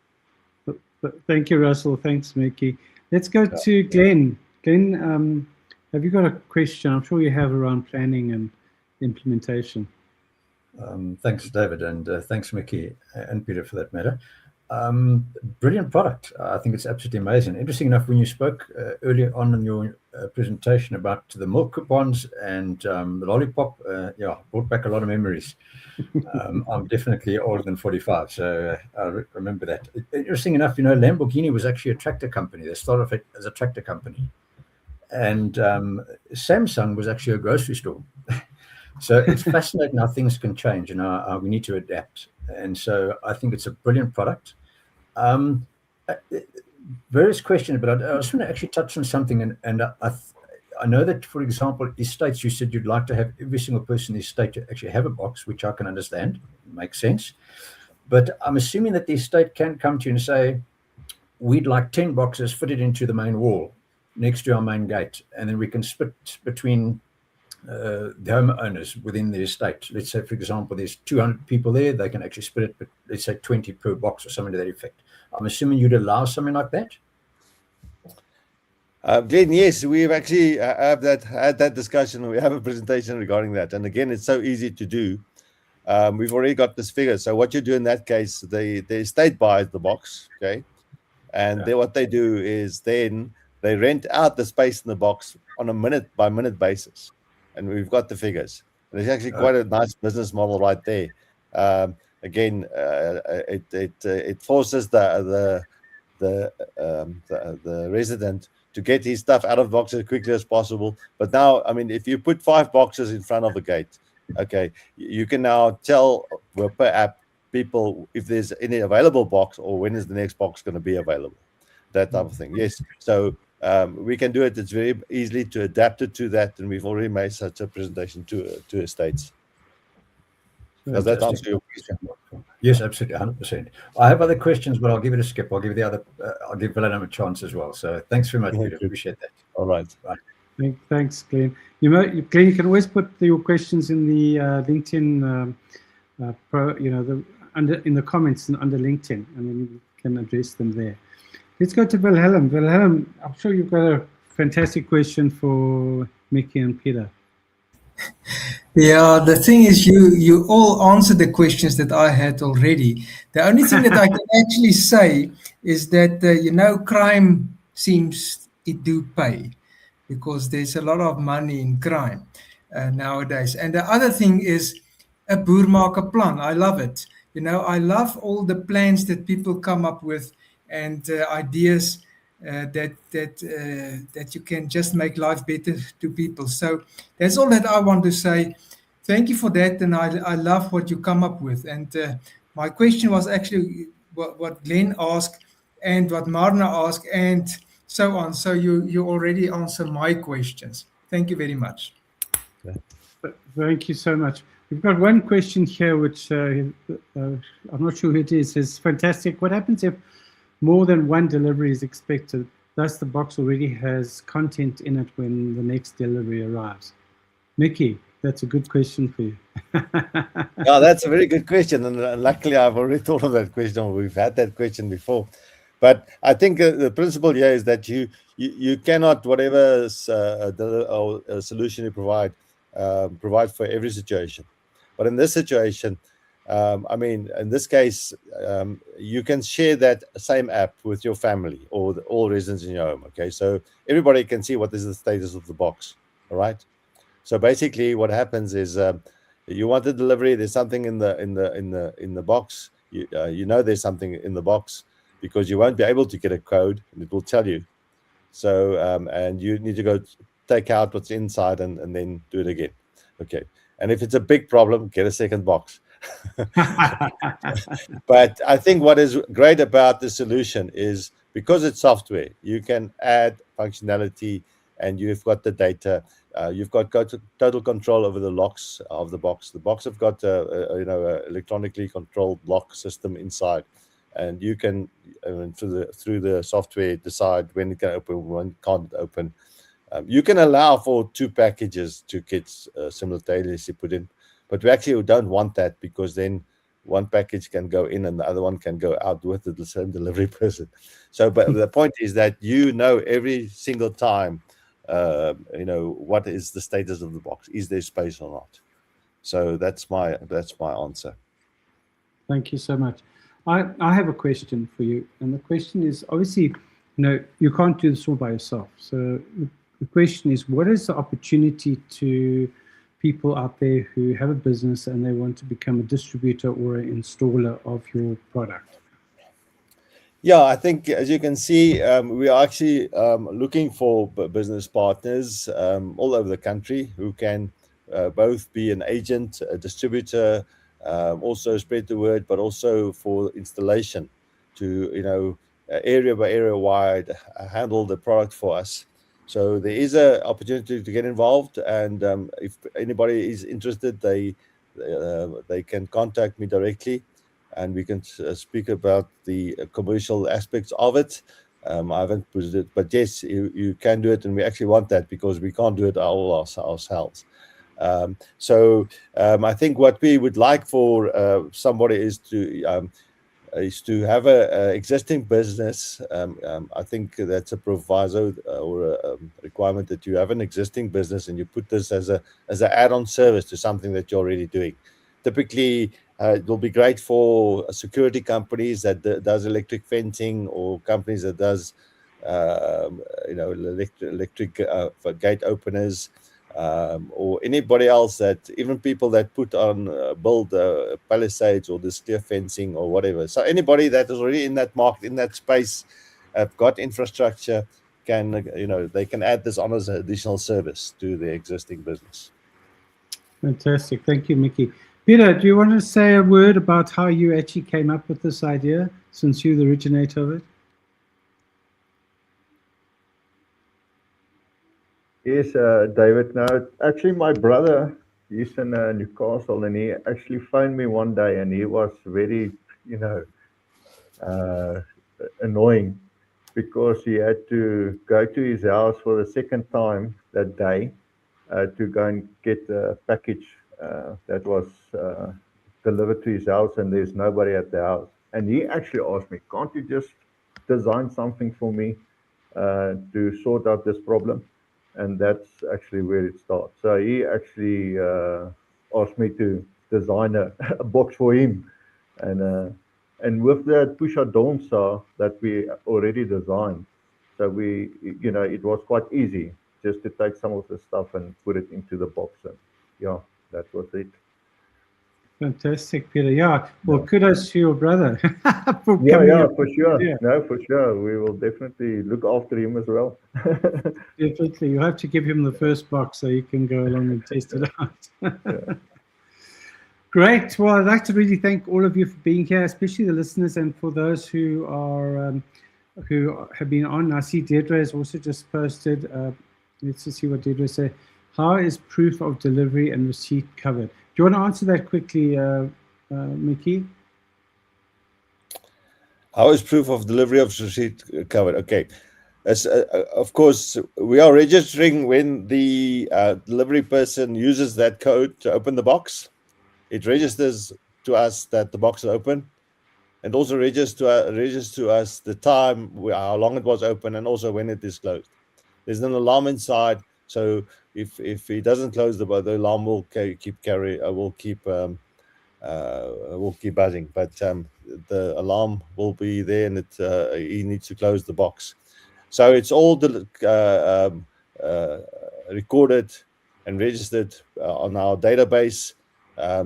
Thank you, Russell. Thanks, Mickey. Let's go to Glenn. Glenn, have you got a question? I'm sure you have around planning and implementation.
Thanks, David, and thanks, Mickey and Peter, for that matter. Brilliant product. I think it's absolutely amazing. Interesting enough, when you spoke earlier on in your presentation about the milk coupons and the lollipop, brought back a lot of memories. I'm definitely older than 45, so I remember that. Interesting enough, Lamborghini was actually a tractor company. They started off as a tractor company. And Samsung was actually a grocery store. So it's fascinating how things can change and how we need to adapt. And so I think it's a brilliant product. Various questions, but I just want to actually touch on something. And I know that, for example, estates, you said you'd like to have every single person in the estate to actually have a box, which I can understand. Makes sense. But I'm assuming that the estate can come to you and say, we'd like 10 boxes fitted into the main wall next to our main gate. And then we can split between the homeowners within the estate. Let's say, for example, there's 200 people there. They can actually split it, but let's say 20 per box or something to that effect. I'm assuming you'd allow something like that?
Glenn, yes, we've actually had that discussion. We have a presentation regarding that. And again, it's so easy to do. We've already got this figure. So what you do in that case, the estate buys the box, okay? And then what they do is then they rent out the space in the box on a minute-by-minute basis. And we've got the figures. And it's actually quite a nice business model right there. Again, it forces the resident to get his stuff out of the box as quickly as possible. But now, I mean, if you put 5 boxes in front of the gate, okay, you can now tell per app people if there's any available box or when is the next box going to be available, that type of thing. Yes, so we can do it. It's very easily to adapt it to that, and we've already made such a presentation to estates. Does that answer your question?
Yes, absolutely, 100%. I have other questions, but I'll give it a skip. I'll give Willem a chance as well. So thanks very much, Peter. Appreciate that.
All right.
Thanks, Glenn. Glenn, you can always put your questions in the LinkedIn in the comments under LinkedIn, and then you can address them there. Let's go to Wilhelm. Wilhelm, I'm sure you've got a fantastic question for Mickey and Peter.
Yeah, the thing is, you all answered the questions that I had already. The only thing that I can actually say is that, crime seems it do pay, because there's a lot of money in crime nowadays. And the other thing is a boer maak 'n plan. I love it. I love all the plans that people come up with and ideas that you can just make life better to people. So that's all that I want to say. Thank you for that, and I love what you come up with. And my question was actually what Glenn asked and what Marna asked and so on. So you already answered my questions. Thank you very much.
Thank you so much. We've got one question here, which I'm not sure who it is. It's fantastic. What happens if more than one delivery is expected? Thus, the box already has content in it when the next delivery arrives. Mickey, that's a good question for you.
Yeah, that's a very good question. And luckily, I've already thought of that question. We've had that question before. But I think the principle here is that you cannot, whatever solution you provide for every situation. But in this situation, in this case, you can share that same app with your family or all residents in your home. Okay, so everybody can see what is the status of the box. All right. So basically, what happens is you want a delivery. There's something in the box. There's something in the box because you won't be able to get a code, and it will tell you. So and you need to go take out what's inside and then do it again. Okay. And if it's a big problem, get a second box. But I think what is great about the solution is because it's software, you can add functionality and you've got the data. You've got total control over the locks of the box. The box have got a electronically controlled lock system inside, and you can through the software decide when it can open, when it can't open. You can allow for 2 packages to get simultaneously put in, but we actually don't want that because then one package can go in and the other one can go out with the same delivery person. So, but the point is that every single time, what is the status of the box? Is there space or not? So that's my answer.
Thank you so much. I have a question for you, and the question is, obviously, you can't do this all by yourself. So the question is, what is the opportunity to people out there who have a business and they want to become a distributor or an installer of your product?
Yeah, I think, as you can see, we are actually looking for business partners all over the country who can both be an agent, a distributor, also spread the word, but also for installation to, area by area wide, handle the product for us. So there is an opportunity to get involved, and if anybody is interested, they can contact me directly, and we can speak about the commercial aspects of it. I haven't put it, but yes, you can do it, and we actually want that because we can't do it all ourselves. I think what we would like for somebody is to have a existing business. I think that's a proviso or a requirement that you have an existing business and you put this as an add-on service to something that you're already doing. Typically, it will be great for security companies that does electric fencing, or companies that does electric gate openers, or anybody else, that even people that build palisades or this clear fencing or whatever. So anybody that is already in that market, in that space, have got infrastructure, they can add this on as an additional service to their existing business.
Fantastic. Thank you, Mickey. Pieter, do you want to say a word about how you actually came up with this idea, since you're the originator of it?
Yes, David. Now, actually, my brother, he's in Newcastle, and he actually phoned me one day, and he was very, annoying, because he had to go to his house for the second time that day to go and get a package that was delivered to his house, and there's nobody at the house. And he actually asked me, can't you just design something for me to sort out this problem? And that's actually where it starts. So he actually asked me to design a box for him. And with that Phusha-Donsa that we already designed, so it was quite easy just to take some of the stuff and put it into the box. And yeah, that was it.
Fantastic, Pieter. Yeah, well, kudos to your brother.
For sure. Yeah. No, for sure. We will definitely look after him as well.
Definitely. You'll have to give him the first box so he can go along and test it out. Great. Well, I'd like to really thank all of you for being here, especially the listeners, and for those who are who have been on. I see Deirdre has also just posted. Let's just see what Deirdre said. How is proof of delivery and receipt covered? Do you want to answer that quickly, Mickey?
How is proof of delivery of receipt covered? Okay. As, of course, we are registering when the delivery person uses that code to open the box. It registers to us that the box is open, and also registers to us the time, how long it was open, and also when it is closed. There's an alarm inside, so if he doesn't close the alarm will keep buzzing. But the alarm will be there, and he needs to close the box. So it's all recorded and registered on our database.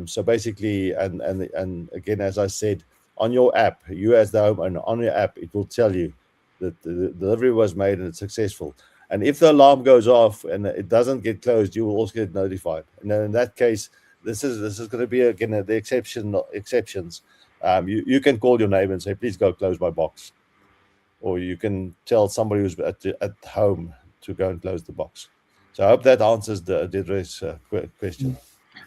So basically, and again, as I said, on your app, you as the homeowner, on your app, it will tell you that the delivery was made and it's successful. And if the alarm goes off and it doesn't get closed, you will also get notified. And then in that case, this is going to be again the exceptions. You can call your neighbor and say, please go close my box, or you can tell somebody who's at home to go and close the box. So I hope that answers Deirdre's question.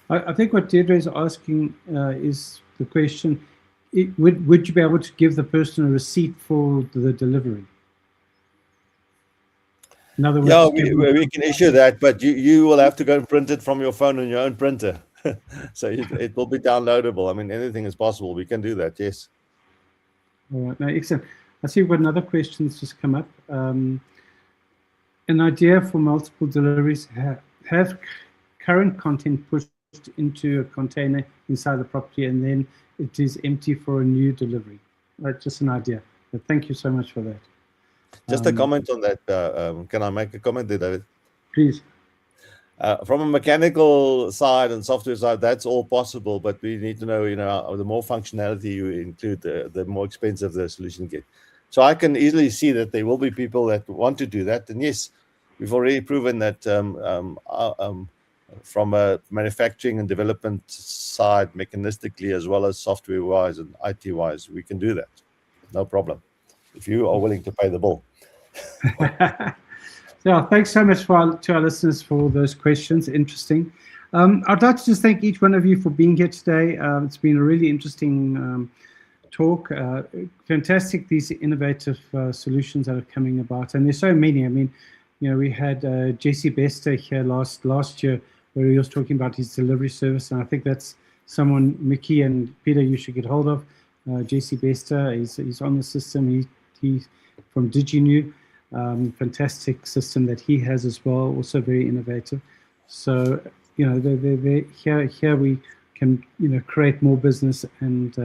I think what Deirdre is asking is the question: would you be able to give the person a receipt for the delivery? In other words,
we can issue that, but you will have to go and print it from your phone on your own printer. So it will be downloadable. I mean, anything is possible. We can do that. Yes.
All right. No, excellent. I see we've got another question that's just come up. An idea for multiple deliveries. Have current content pushed into a container inside the property, and then it is empty for a new delivery. Just an idea. But thank you so much for that.
Just a comment on that. Can I make a comment there, David?
Please.
From a mechanical side and software side, that's all possible, but we need to know, the more functionality you include, the more expensive the solution gets. So I can easily see that there will be people that want to do that. And yes, we've already proven that from a manufacturing and development side, mechanistically, as well as software-wise and IT-wise, we can do that. No problem. If you are willing to pay the bill.
Yeah, thanks so much to our listeners for those questions. Interesting. I'd like to just thank each one of you for being here today. It's been a really interesting talk. Fantastic, these innovative solutions that are coming about. And there's so many. I mean, we had JC Bester here last year where he was talking about his delivery service. And I think that's someone, Mickey and Pieter, you should get hold of. JC Bester, he's on the system. He's from DigiNew. Fantastic system that he has as well, also very innovative. So, here we can, create more business and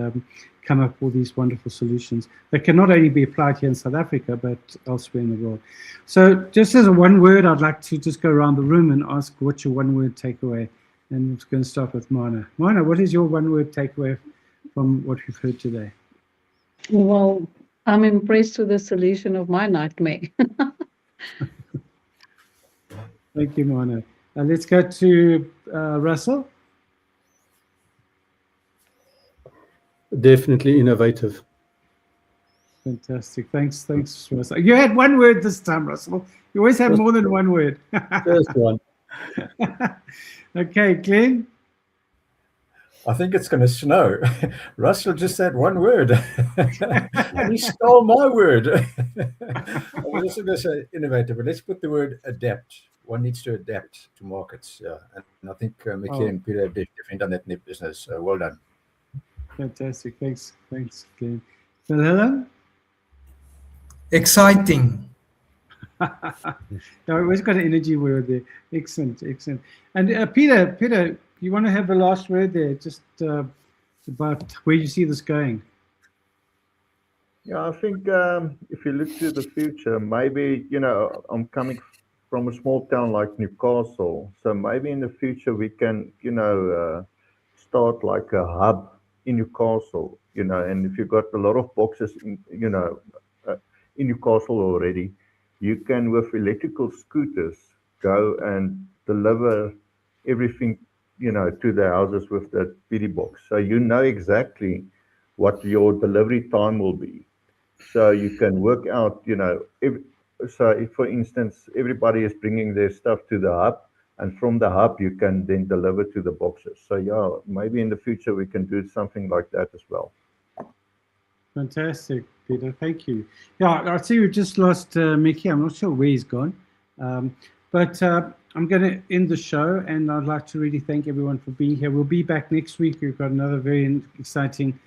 come up with these wonderful solutions that can not only be applied here in South Africa, but elsewhere in the world. So just as a one word, I'd like to just go around the room and ask what's your one word takeaway. And I'm going to start with Mana. Mana, what is your one word takeaway from what we've heard today?
Well, I'm impressed with the solution of my nightmare.
Thank you, Mana. Let's go to Russell.
Definitely innovative.
Fantastic. Thanks, Russell. You had one word this time, Russell. You always have more than one word.
First one.
Okay, Glenn.
I think it's going to snow. Russell just said one word. And he stole my word. I was also going to say innovative, but let's put the word adapt. One needs to adapt to markets. Yeah. And I think Mickey and Pieter have definitely done that in their business. Well done.
Fantastic. Thanks, Glenn. Phil Helen?
Exciting.
No, we've got an energy word there. Excellent. And Pieter, you want to have the last word there, just about where you see this going?
Yeah, I think if you look to the future, maybe, I'm coming from a small town like Newcastle, so maybe in the future we can, start like a hub in Newcastle, and if you've got a lot of boxes in Newcastle already, you can, with electrical scooters, go and deliver everything, to the houses with that PD box. So you know exactly what your delivery time will be. So you can work out, so if, for instance, everybody is bringing their stuff to the hub, and from the hub, you can then deliver to the boxes. So yeah, maybe in the future, we can do something like that as well.
Fantastic, Pieter. Thank you. Yeah, I see we just lost Mickey. I'm not sure where he's gone. But I'm going to end the show, and I'd like to really thank everyone for being here. We'll be back next week. We've got another very exciting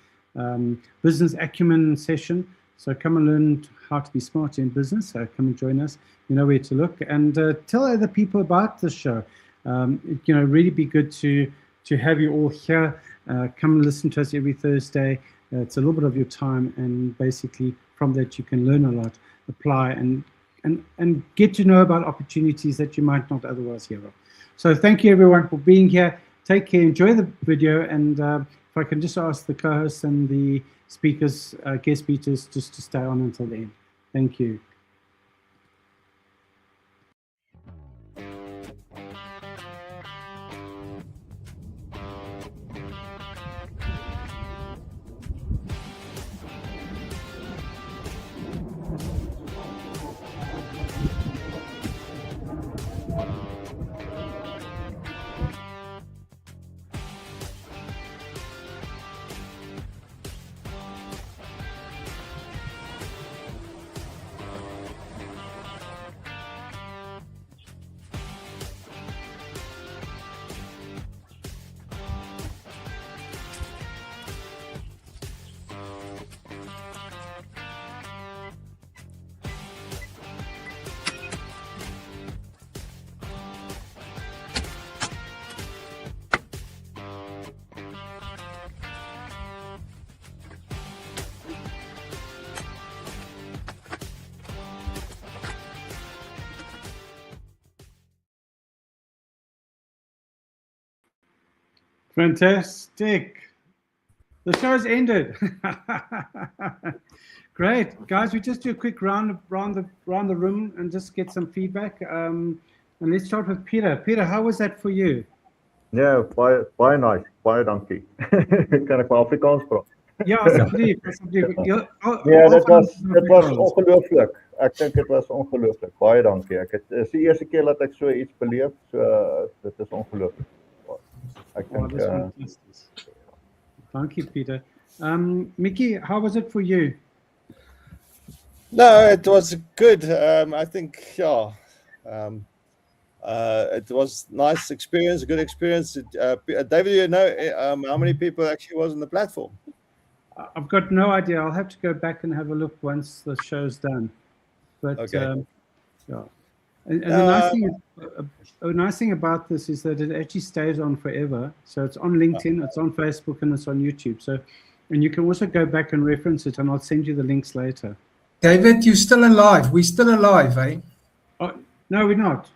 business acumen session. So come and learn how to be smart in business. So come and join us. You know where to look, and tell other people about the show. Really be good to have you all here. Come and listen to us every Thursday. It's a little bit of your time, and basically from that you can learn a lot, apply, and get to know about opportunities that you might not otherwise hear of. So thank you everyone for being here. Take care, enjoy the video, and if I can just ask the co-hosts and the speakers, guest speakers, just to stay on until the end. Thank you. Fantastic. The show's ended. Great, guys. We just do a quick round the room and just get some feedback. And let's start with Pieter. Pieter, how was that for you?
Ja, baie nice. Baie dankie. Kan ek maar Afrikaans praat?
Ja, asseblief.
Ja, dit was ongelooflik. Ek dink dit was ongelooflik. Baie dankie. Is die eerste keer dat ek so iets beleef. So dit is ongelooflik. Ek dink
Thank you, Pieter. Mickey, how was it for you?
No, it was good. I think, yeah, it was nice experience, a good experience. David, you know how many people actually was on the platform?
I've got no idea. I'll have to go back and have a look once the show's done. But
okay.
Yeah, and the nice thing about this is that it actually stays on forever. So it's on LinkedIn, it's on Facebook, and it's on YouTube. So, and you can also go back and reference it, and I'll send you the links later.
David, you're still alive. We're still alive, eh?
Oh, no, we're not.